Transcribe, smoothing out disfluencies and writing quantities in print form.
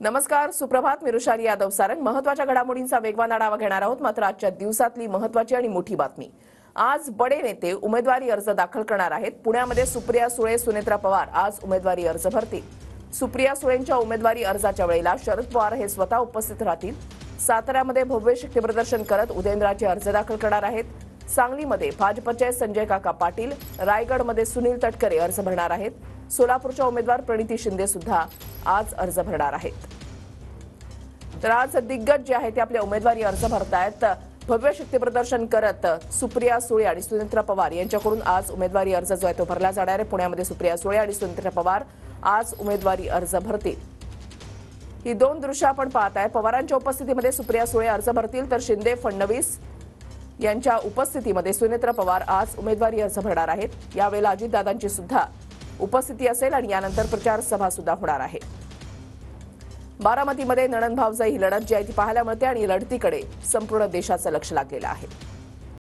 नमस्कार, सुप्रभात. मी ऋषाली यादव सारंग. महत्त्वाच्या घडामोडींचा वेगवान आढावा घेणार आहोत. मात्र आजच्या दिवसातली महत्त्वाची आणि मोठी बातमी. आज बडे नेते उमेदवारी अर्ज दाखल करणार आहेत. पुण्यामध्ये सुप्रिया सुळे, सुनेत्रा पवार आज उमेदवारी अर्ज भरतील. सुप्रिया सुळेंच्या उमेदवारी अर्जाच्या वेळेला शरद पवार हे स्वतः उपस्थित राहतील. साताऱ्यामध्ये भव्य शक्तीप्रदर्शन करत उदयनराजे अर्ज दाखल करणार आहेत. सांगलीमध्ये भाजपचे संजय काका पाटील, रायगडमध्ये सुनील तटकरे अर्ज भरणार आहेत. सोलापूरच्या उमेदवार प्रणिती शिंदे सुद्धा आज अर्ज भरणार आहेत. तर आज दिग्गज जे आहेत ते आपले उमेदवारी अर्ज भरतायत. भव्य शक्तीप्रदर्शन करत सुप्रिया सुळे आणि सुनेत्रा पवार यांच्याकडून आज उमेदवारी अर्ज जो आहे तो भरला जाणार आहे. पुण्यामध्ये सुप्रिया सुळे आणि सुनेत्रा पवार आज उमेदवारी अर्ज भरतील. ही दोन दृश्य आपण पाहताय. पवारांच्या उपस्थितीमध्ये सुप्रिया सुळे अर्ज भरतील, तर शिंदे, फडणवीस यांच्या उपस्थितीमध्ये सुनेत्रा पवार आज उमेदवारी अर्ज भरणार आहेत. यावेळेला अजितदादांची सुद्धा उपस्थिती असेल आणि यानंतर प्रचार सभा सुद्धा होणार आहे. बारामतीमध्ये नणंद भावजाई ही लढत जी आहे ती पाहायला मिळते आणि लढतीकडे संपूर्ण देशाचं लक्ष लागलेलं आहे.